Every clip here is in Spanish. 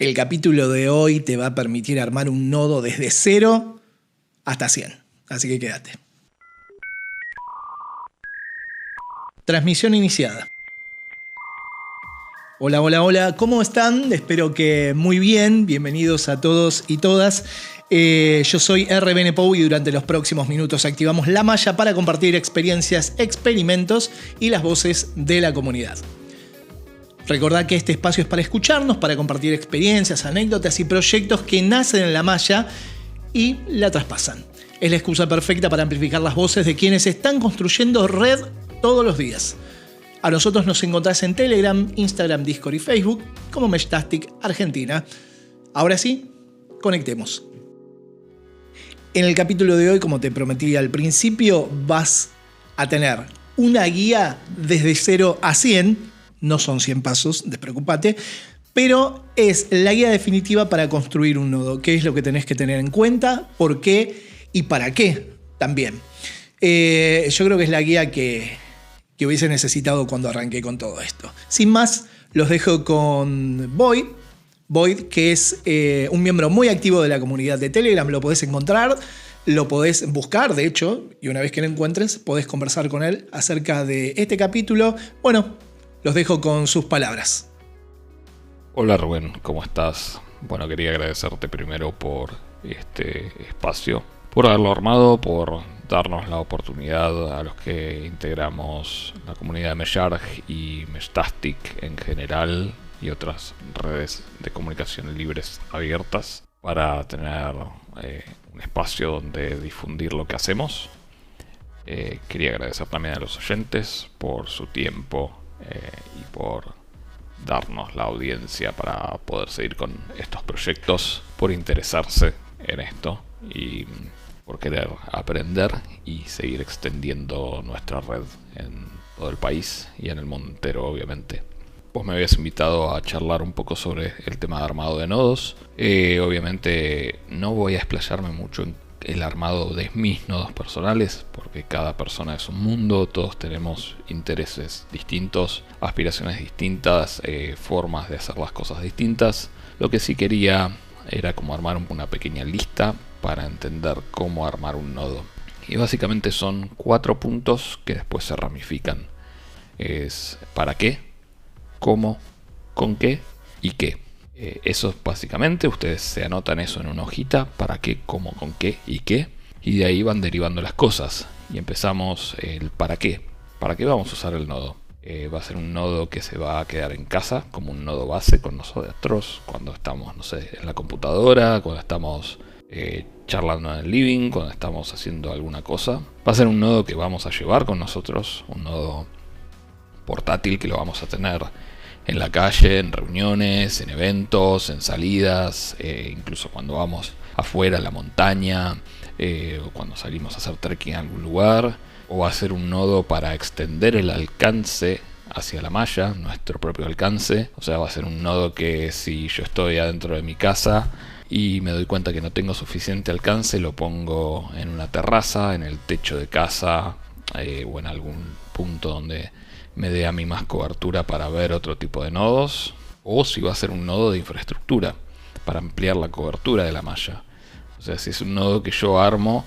El capítulo de hoy te va a permitir armar un nodo desde 0 hasta 100. Así que quédate. Transmisión iniciada. Hola, hola, hola. ¿Cómo están? Espero que muy bien. Bienvenidos a todos y todas. Yo soy RBNPOW y durante los próximos minutos activamos la malla para compartir experiencias, experimentos y las voces de la comunidad. Recordad que este espacio es para escucharnos, para compartir experiencias, anécdotas y proyectos que nacen en la malla y la traspasan. Es la excusa perfecta para amplificar las voces de quienes están construyendo red todos los días. A nosotros nos encontrás en Telegram, Instagram, Discord y Facebook como Meshtastic Argentina. Ahora sí, conectemos. En el capítulo de hoy, como te prometí al principio, vas a tener una guía desde 0 a 100. No son 100 pasos, despreocúpate, pero es la guía definitiva para construir un nodo. ¿Qué es lo que tenés que tener en cuenta? ¿Por qué? ¿Y para qué? También. Yo creo que es la guía que hubiese necesitado cuando arranqué con todo esto. Sin más, los dejo con Void. Void, que es un miembro muy activo de la comunidad de Telegram. Lo podés encontrar, lo podés buscar, de hecho, y una vez que lo encuentres, podés conversar con él acerca de este capítulo. Bueno, los dejo con sus palabras. Hola Rubén, ¿cómo estás? Bueno, quería agradecerte primero por este espacio, por haberlo armado, por darnos la oportunidad a los que integramos la comunidad de Mesharg y Meshtastic en general y otras redes de comunicación libres abiertas para tener un espacio donde difundir lo que hacemos. Quería agradecer también a los oyentes por su tiempo y por darnos la audiencia para poder seguir con estos proyectos, por interesarse en esto y por querer aprender y seguir extendiendo nuestra red en todo el país y en el mundo entero, obviamente. Vos me habías invitado a charlar un poco sobre el tema de armado de nodos. Obviamente no voy a explayarme mucho en el armado de mis nodos personales, porque cada persona es un mundo, todos tenemos intereses distintos, aspiraciones distintas, formas de hacer las cosas distintas. Lo que sí quería era como armar una pequeña lista para entender cómo armar un nodo. Y básicamente son 4 puntos que después se ramifican. Es para qué, cómo, con qué y qué. Eso básicamente, ustedes se anotan eso en una hojita, para qué, cómo, con qué y qué, y de ahí van derivando las cosas. Y empezamos el para qué. ¿Para qué vamos a usar el nodo? Va a ser un nodo que se va a quedar en casa, como un nodo base con nosotros, cuando estamos, no sé, en la computadora, cuando estamos charlando en el living, cuando estamos haciendo alguna cosa. Va a ser un nodo que vamos a llevar con nosotros, un nodo portátil que lo vamos a tener en la calle, en reuniones, en eventos, en salidas, incluso cuando vamos afuera a la montaña, o cuando salimos a hacer trekking en algún lugar, o va a ser un nodo para extender el alcance hacia la malla, nuestro propio alcance. O sea, va a ser un nodo que si yo estoy adentro de mi casa y me doy cuenta que no tengo suficiente alcance, lo pongo en una terraza, en el techo de casa, o en algún punto donde me dé a mí más cobertura para ver otro tipo de nodos, o si va a ser un nodo de infraestructura para ampliar la cobertura de la malla. O sea, si es un nodo que yo armo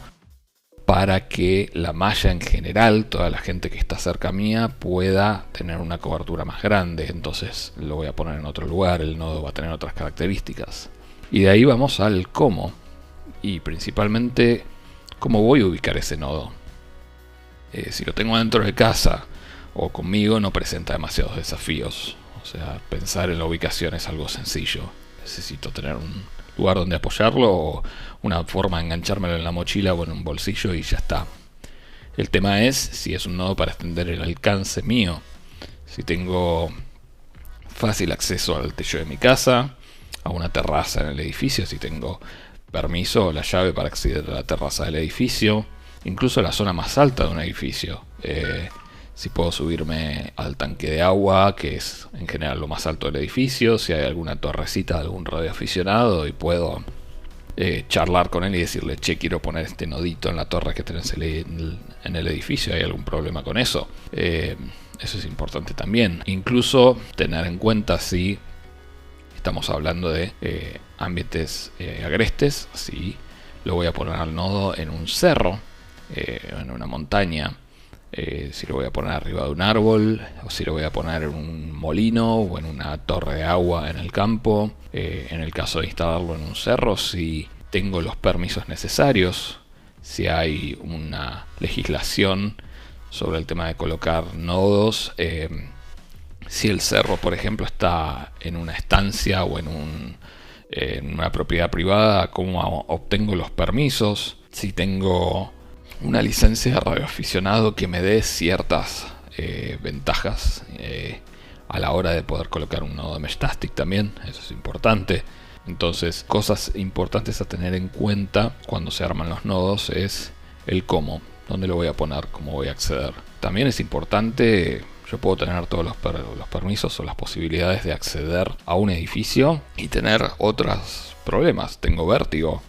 para que la malla en general, toda la gente que está cerca mía, pueda tener una cobertura más grande, entonces lo voy a poner en otro lugar, el nodo va a tener otras características. Y de ahí vamos al cómo, y principalmente cómo voy a ubicar ese nodo. Si lo tengo dentro de casa o conmigo, no presenta demasiados desafíos. O sea, pensar en la ubicación es algo sencillo. Necesito tener un lugar donde apoyarlo o una forma de enganchármelo en la mochila o en un bolsillo y ya está. El tema es si es un nodo para extender el alcance mío. Si tengo fácil acceso al techo de mi casa, a una terraza en el edificio, si tengo permiso o la llave para acceder a la terraza del edificio, incluso a la zona más alta de un edificio. Si puedo subirme al tanque de agua, que es en general lo más alto del edificio, si hay alguna torrecita de algún radioaficionado y puedo charlar con él y decirle, che, quiero poner este nodito en la torre que tenés en el edificio, ¿hay algún problema con eso? Eso es importante también. Incluso tener en cuenta si estamos hablando de ambientes agrestes. Si lo voy a poner al nodo en un cerro, en una montaña, si lo voy a poner arriba de un árbol, o si lo voy a poner en un molino o en una torre de agua en el campo. En el caso de instalarlo en un cerro, si tengo los permisos necesarios, si hay una legislación sobre el tema de colocar nodos, si el cerro, por ejemplo, está en una estancia o en una propiedad privada, cómo obtengo los permisos, si tengo una licencia de radioaficionado que me dé ciertas ventajas a la hora de poder colocar un nodo de Meshtastic también, eso es importante. Entonces, cosas importantes a tener en cuenta cuando se arman los nodos es el cómo, dónde lo voy a poner, cómo voy a acceder. También es importante, yo puedo tener todos los permisos o las posibilidades de acceder a un edificio y tener otros problemas. Tengo vértigo,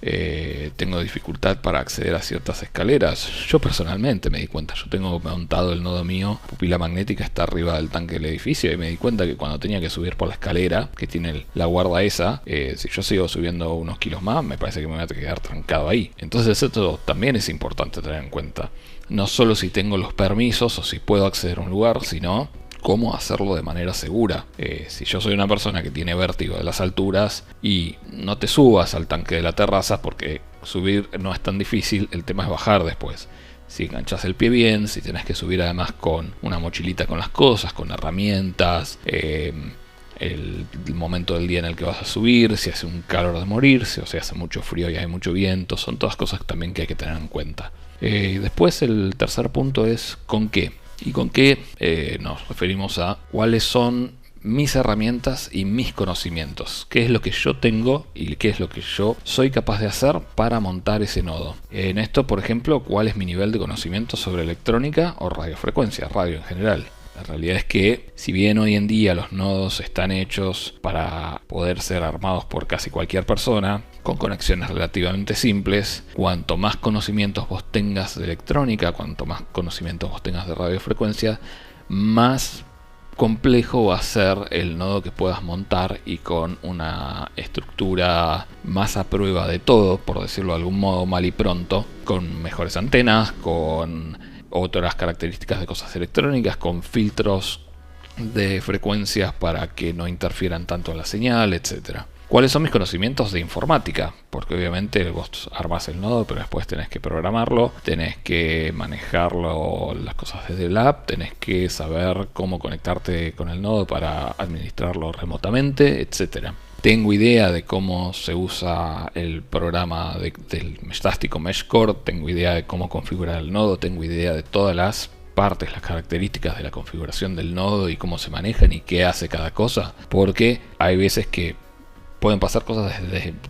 tengo dificultad para acceder a ciertas escaleras. Yo personalmente me di cuenta, yo tengo montado el nodo mío, pupila magnética está arriba del tanque del edificio, y me di cuenta que cuando tenía que subir por la escalera que tiene la guarda esa, si yo sigo subiendo unos kilos más, me parece que me voy a quedar trancado ahí. Entonces esto también es importante tener en cuenta. No solo si tengo los permisos o si puedo acceder a un lugar, sino cómo hacerlo de manera segura. Si yo soy una persona que tiene vértigo de las alturas, y no te subas al tanque de la terraza porque subir no es tan difícil, el tema es bajar después. Si enganchas el pie bien, si tenés que subir además con una mochilita con las cosas, con herramientas, el momento del día en el que vas a subir, si hace un calor de morirse o si hace mucho frío y hay mucho viento, son todas cosas también que hay que tener en cuenta. Después el tercer punto es ¿con qué? Y con qué nos referimos a cuáles son mis herramientas y mis conocimientos, qué es lo que yo tengo y qué es lo que yo soy capaz de hacer para montar ese nodo. En esto, por ejemplo, cuál es mi nivel de conocimiento sobre electrónica o radiofrecuencia, radio en general. La realidad es que, si bien hoy en día los nodos están hechos para poder ser armados por casi cualquier persona, con conexiones relativamente simples, cuanto más conocimientos vos tengas de electrónica, cuanto más conocimientos vos tengas de radiofrecuencia, más complejo va a ser el nodo que puedas montar, y con una estructura más a prueba de todo, por decirlo de algún modo mal y pronto, con mejores antenas, con otras características de cosas electrónicas, con filtros de frecuencias para que no interfieran tanto en la señal, etcétera. ¿Cuáles son mis conocimientos de informática? Porque obviamente vos armás el nodo, pero después tenés que programarlo, tenés que manejarlo, las cosas desde el app, tenés que saber cómo conectarte con el nodo para administrarlo remotamente, etcétera. Tengo idea de cómo se usa el programa del Meshtastic o Meshcore, tengo idea de cómo configurar el nodo, tengo idea de todas las partes, las características de la configuración del nodo y cómo se manejan y qué hace cada cosa, porque hay veces que pueden pasar cosas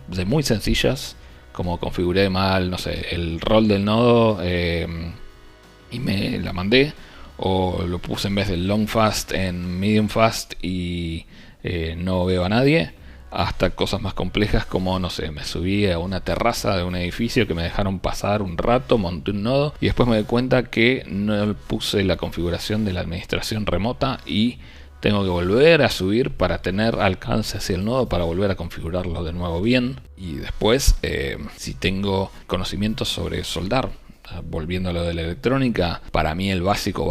desde muy sencillas, como configuré mal, no sé, el rol del nodo y me la mandé, o lo puse en vez del long fast en medium fast y no veo a nadie, hasta cosas más complejas como, no sé, me subí a una terraza de un edificio que me dejaron pasar un rato, monté un nodo y después me di cuenta que no puse la configuración de la administración remota y tengo que volver a subir para tener alcance hacia el nodo para volver a configurarlo de nuevo bien. Y después, si tengo conocimientos sobre soldar, volviendo a lo de la electrónica, para mí el básico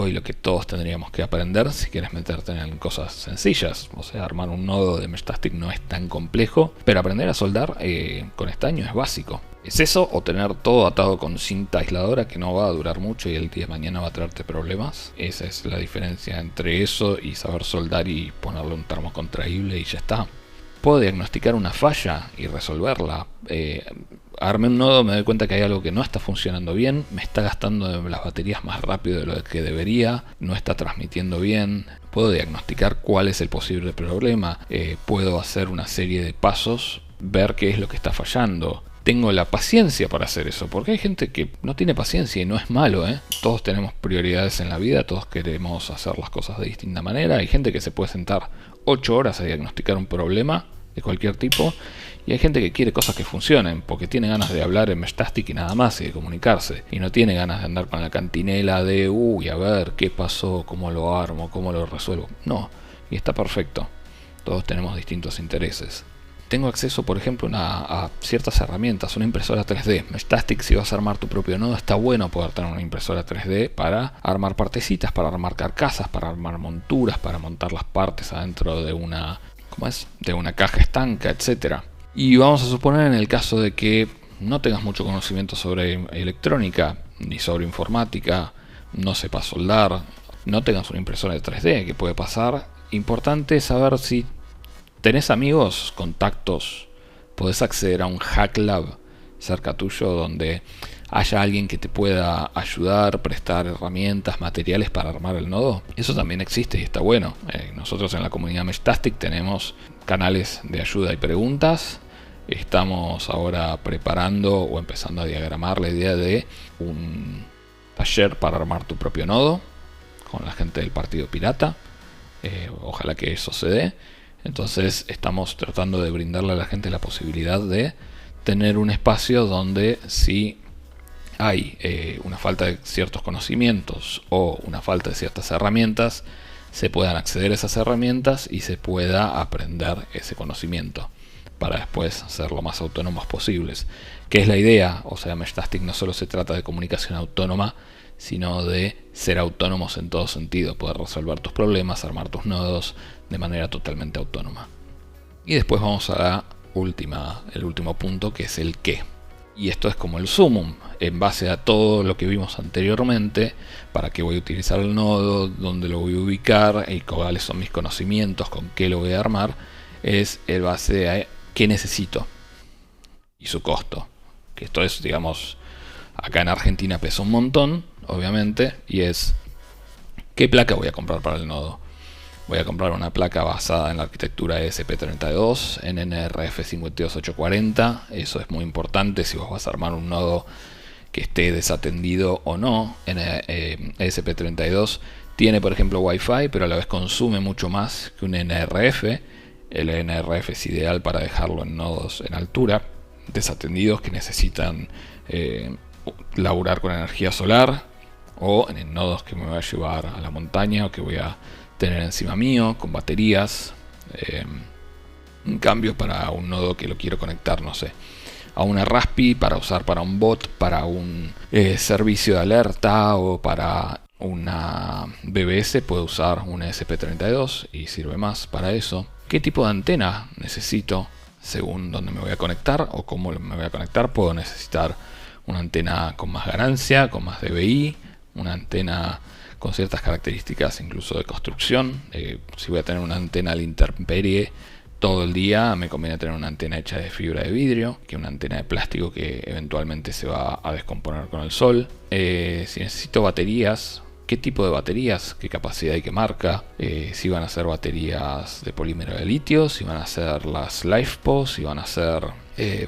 y lo que todos tendríamos que aprender si quieres meterte en cosas sencillas, o sea, armar un nodo de Meshtastic no es tan complejo, pero aprender a soldar con estaño es básico. ¿Es eso o tener todo atado con cinta aisladora que no va a durar mucho y el día de mañana va a traerte problemas? Esa es la diferencia entre eso y saber soldar y ponerle un termo contraíble y ya está. Puedo diagnosticar una falla y resolverla. Armé un nodo, me doy cuenta que hay algo que no está funcionando bien, me está gastando las baterías más rápido de lo que debería, no está transmitiendo bien. Puedo diagnosticar cuál es el posible problema, puedo hacer una serie de pasos, ver qué es lo que está fallando. Tengo la paciencia para hacer eso, porque hay gente que no tiene paciencia y no es malo, ¿eh? Todos tenemos prioridades en la vida, todos queremos hacer las cosas de distinta manera. Hay gente que se puede sentar 8 horas a diagnosticar un problema de cualquier tipo, y hay gente que quiere cosas que funcionen, porque tiene ganas de hablar en Meshtastic y nada más, y de comunicarse, y no tiene ganas de andar con la cantinela de a ver qué pasó, cómo lo armo, cómo lo resuelvo. No, y está perfecto. todos tenemos distintos intereses. Tengo acceso, por ejemplo, a ciertas herramientas, una impresora 3D. Meshtastic, si vas a armar tu propio nodo, está bueno poder tener una impresora 3D para armar partecitas, para armar carcasas, para armar monturas, para montar las partes adentro de una, de una caja estanca, etc. Y vamos a suponer, en el caso de que no tengas mucho conocimiento sobre electrónica ni sobre informática, no sepas soldar, no tengas una impresora de 3D, ¿qué puede pasar? Importante saber si tenés amigos, contactos, podés acceder a un hack lab cerca tuyo donde haya alguien que te pueda ayudar, prestar herramientas, materiales para armar el nodo. Eso también existe y está bueno. Nosotros en la comunidad Meshtastic tenemos canales de ayuda y preguntas. Estamos ahora preparando o empezando a diagramar la idea de un taller para armar tu propio nodo con la gente del Partido Pirata. Ojalá que eso se dé. Entonces estamos tratando de brindarle a la gente la posibilidad de tener un espacio donde si hay una falta de ciertos conocimientos o una falta de ciertas herramientas, se puedan acceder a esas herramientas y se pueda aprender ese conocimiento para después ser lo más autónomos posibles. ¿Qué es la idea? O sea, Meshtastic no solo se trata de comunicación autónoma, sino de ser autónomos en todo sentido, poder resolver tus problemas, armar tus nodos de manera totalmente autónoma. Y después vamos a el último punto, que es el qué. Y esto es como el sumum, en base a todo lo que vimos anteriormente, para qué voy a utilizar el nodo, dónde lo voy a ubicar y cuáles son mis conocimientos, con qué lo voy a armar, es el base a qué necesito y su costo. Que esto es, digamos, acá en Argentina pesa un montón, obviamente, y es qué placa voy a comprar para el nodo. Voy a comprar una placa basada en la arquitectura ESP32 en NRF 52840. Eso es muy importante si vos vas a armar un nodo que esté desatendido o no. ESP32 tiene, por ejemplo, Wi-Fi, pero a la vez consume mucho más que un NRF. El NRF es ideal para dejarlo en nodos en altura, desatendidos que necesitan laburar con energía solar, o en nodos que me voy a llevar a la montaña o que voy a tener encima mío con baterías. En cambio, para un nodo que lo quiero conectar, no sé, a una Raspi para usar para un bot, para un servicio de alerta o para una BBS, puedo usar una ESP32 y sirve más para eso. ¿Qué tipo de antena necesito? Según dónde me voy a conectar o cómo me voy a conectar, puedo necesitar una antena con más ganancia, con más dBi, una antena con ciertas características incluso de construcción. Si voy a tener una antena a la intemperie todo el día, me conviene tener una antena hecha de fibra de vidrio que una antena de plástico que eventualmente se va a descomponer con el sol. Si necesito baterías, ¿qué tipo de baterías? ¿Qué capacidad y qué marca? Si van a ser baterías de polímero de litio, si van a ser las LiFePO, si van a ser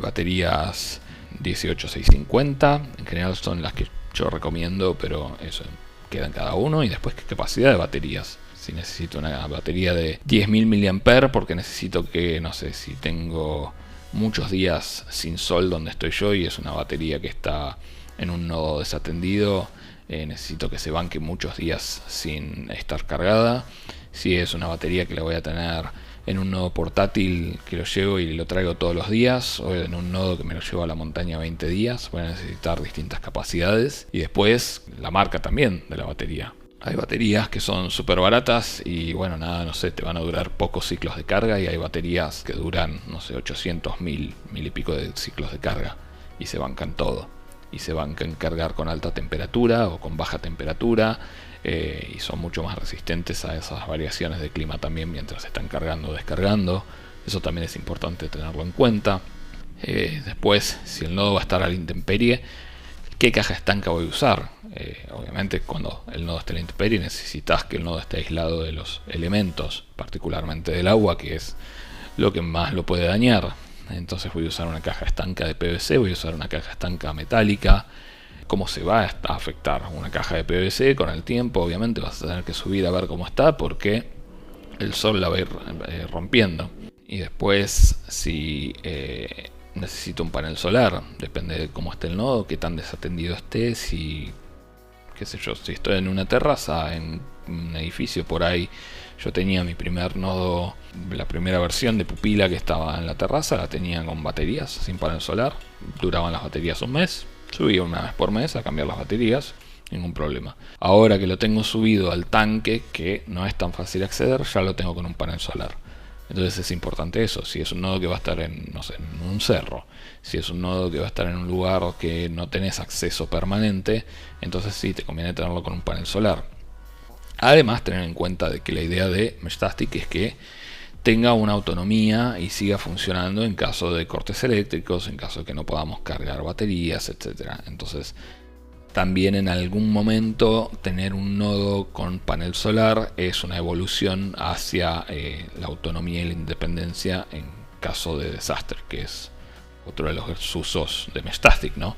baterías 18650. En general son las que yo recomiendo, pero eso queda en cada uno. Y después, ¿qué capacidad de baterías? Si necesito una batería de 10.000 mAh porque necesito que, no sé, si tengo muchos días sin sol donde estoy yo y es una batería que está en un nodo desatendido, necesito que se banque muchos días sin estar cargada. Si es una batería que la voy a tener en un nodo portátil que lo llevo y lo traigo todos los días, o en un nodo que me lo llevo a la montaña 20 días, voy a necesitar distintas capacidades. Y después la marca también de la batería. Hay baterías que son súper baratas y bueno, nada, no sé, te van a durar pocos ciclos de carga, y hay baterías que duran, no sé, 800, 1000 y pico de ciclos de carga y se bancan todo. Y se bancan cargar con alta temperatura o con baja temperatura, y son mucho más resistentes a esas variaciones de clima también mientras están cargando o descargando. Eso también es importante tenerlo en cuenta. Después, si el nodo va a estar a la intemperie, ¿qué caja estanca voy a usar? Obviamente, cuando el nodo esté a la intemperie, necesitas que el nodo esté aislado de los elementos, particularmente del agua, que es lo que más lo puede dañar. Entonces voy a usar una caja estanca de PVC, voy a usar una caja estanca metálica. ¿Cómo se va a afectar una caja de PVC? Con el tiempo, obviamente, vas a tener que subir a ver cómo está, porque el sol la va a ir rompiendo. Y después, si necesito un panel solar, depende de cómo esté el nodo, qué tan desatendido esté, si, qué sé yo, si estoy en una terraza, en un edificio por ahí, Yo tenía mi primer nodo, la primera versión de pupila que estaba en la terraza, la tenía con baterías, sin panel solar. Duraban las baterías un mes. Subía una vez por mes a cambiar las baterías, ningún problema. Ahora que lo tengo subido al tanque, que no es tan fácil acceder, ya lo tengo con un panel solar. Entonces es importante eso. Si es un nodo que va a estar en, no sé, en un cerro, si es un nodo que va a estar en un lugar que no tenés acceso permanente, entonces sí te conviene tenerlo con un panel solar. Además, tener en cuenta de que la idea de Meshtastic es que tenga una autonomía y siga funcionando en caso de cortes eléctricos, en caso de que no podamos cargar baterías, etc. Entonces, también en algún momento tener un nodo con panel solar es una evolución hacia la autonomía y la independencia en caso de desastre, que es otro de los usos de Meshtastic, ¿no?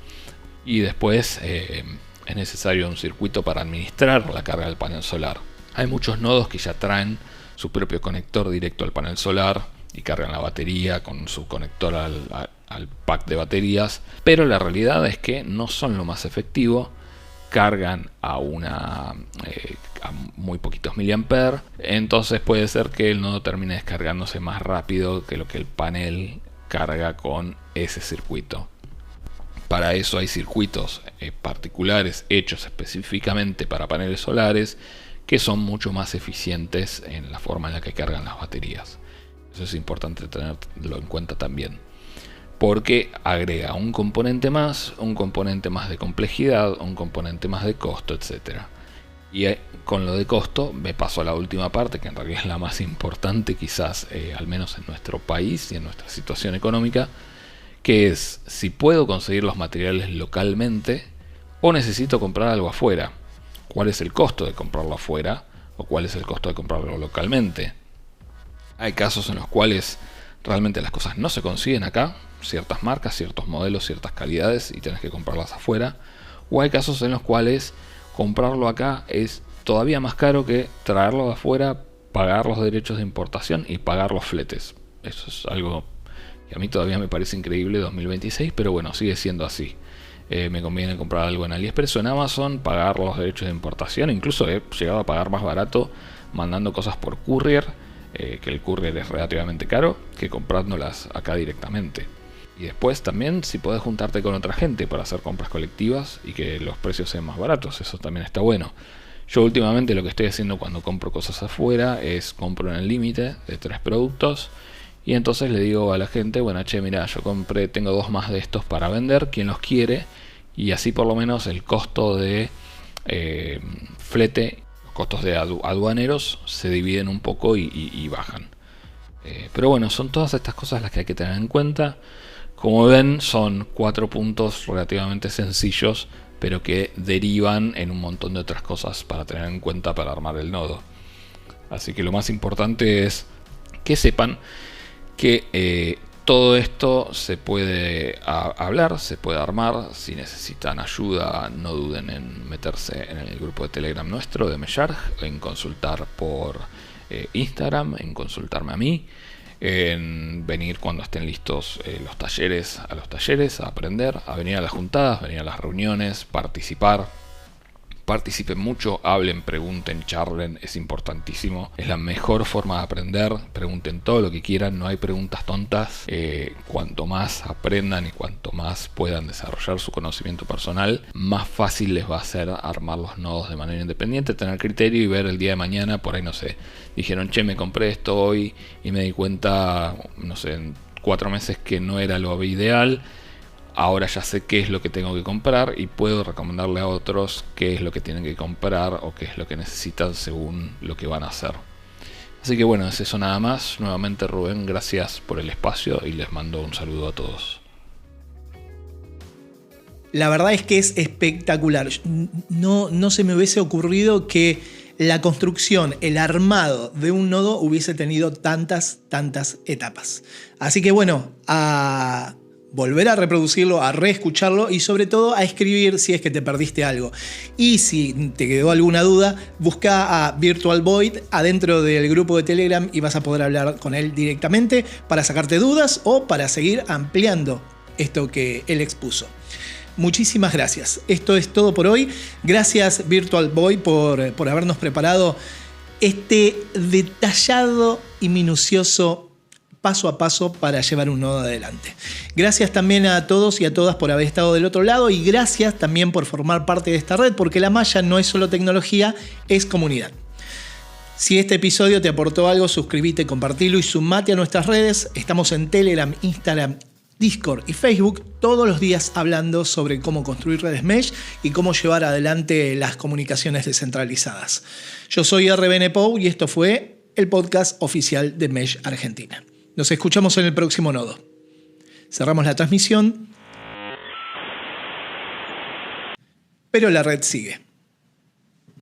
Y después es necesario un circuito para administrar la carga del panel solar. Hay muchos nodos que ya traen su propio conector directo al panel solar y cargan la batería con su conector al pack de baterías, pero la realidad es que no son lo más efectivo, cargan a muy poquitos miliamperes, entonces puede ser que el nodo termine descargándose más rápido que lo que el panel carga con ese circuito. Para eso hay circuitos particulares hechos específicamente para paneles solares que son mucho más eficientes en la forma en la que cargan las baterías. Eso es importante tenerlo en cuenta también, porque agrega un componente más de complejidad, un componente más de costo, etc. Y con lo de costo me paso a la última parte, que en realidad es la más importante quizás, al menos en nuestro país y en nuestra situación económica, que es si puedo conseguir los materiales localmente o necesito comprar algo afuera. ¿Cuál es el costo de comprarlo afuera o cuál es el costo de comprarlo localmente? Hay casos en los cuales realmente las cosas no se consiguen acá, ciertas marcas, ciertos modelos, ciertas calidades, y tenés que comprarlas afuera. O hay casos en los cuales comprarlo acá es todavía más caro que traerlo de afuera, pagar los derechos de importación y pagar los fletes. Eso es algo que a mí todavía me parece increíble 2026, pero bueno, sigue siendo así. Me conviene comprar algo en AliExpress o en Amazon, pagar los derechos de importación. Incluso he llegado a pagar más barato mandando cosas por courier, que el courier es relativamente caro, que comprándolas acá directamente. Y después también si podés juntarte con otra gente para hacer compras colectivas y que los precios sean más baratos, eso también está bueno. Yo últimamente lo que estoy haciendo cuando compro cosas afuera es compro en el límite de 3 productos. Y entonces le digo a la gente, bueno, che, mira, yo compré, tengo 2 más de estos para vender, ¿quién los quiere? Y así por lo menos el costo de flete, los costos de aduaneros se dividen un poco y bajan. Pero bueno, son todas estas cosas las que hay que tener en cuenta. Como ven, son 4 puntos relativamente sencillos, pero que derivan en un montón de otras cosas para tener en cuenta para armar el nodo. Así que lo más importante es que sepan que todo esto se puede hablar, se puede armar. Si necesitan ayuda, no duden en meterse en el grupo de Telegram nuestro de Mesharg, en consultar por Instagram, en consultarme a mí, en venir cuando estén listos los talleres, a aprender, a venir a las juntadas, venir a las reuniones, participar. Participen mucho, hablen, pregunten, charlen, es importantísimo. Es la mejor forma de aprender. Pregunten todo lo que quieran, no hay preguntas tontas. Cuanto más aprendan y cuanto más puedan desarrollar su conocimiento personal, más fácil les va a ser armar los nodos de manera independiente, tener criterio y ver el día de mañana, por ahí no sé, dijeron, che, me compré esto hoy y me di cuenta, no sé, en 4 meses que no era lo ideal. Ahora ya sé qué es lo que tengo que comprar y puedo recomendarle a otros qué es lo que tienen que comprar o qué es lo que necesitan según lo que van a hacer. Así que bueno, es eso nada más. Nuevamente Rubén, gracias por el espacio y les mando un saludo a todos. La verdad es que es espectacular. No se me hubiese ocurrido que la construcción, el armado de un nodo hubiese tenido tantas etapas. Así que bueno, a volver a reproducirlo, a reescucharlo y sobre todo a escribir si es que te perdiste algo. Y si te quedó alguna duda, busca a Virtual Void adentro del grupo de Telegram y vas a poder hablar con él directamente para sacarte dudas o para seguir ampliando esto que él expuso. Muchísimas gracias. Esto es todo por hoy. Gracias Virtual Void por habernos preparado este detallado y minucioso paso a paso para llevar un nodo adelante. Gracias también a todos y a todas por haber estado del otro lado y gracias también por formar parte de esta red, porque la malla no es solo tecnología, es comunidad. Si este episodio te aportó algo, suscríbete, compartilo y sumate a nuestras redes. Estamos en Telegram, Instagram, Discord y Facebook todos los días hablando sobre cómo construir redes Mesh y cómo llevar adelante las comunicaciones descentralizadas. Yo soy RBN Pou y esto fue el podcast oficial de Mesh Argentina. Nos escuchamos en el próximo nodo. Cerramos la transmisión, pero la red sigue.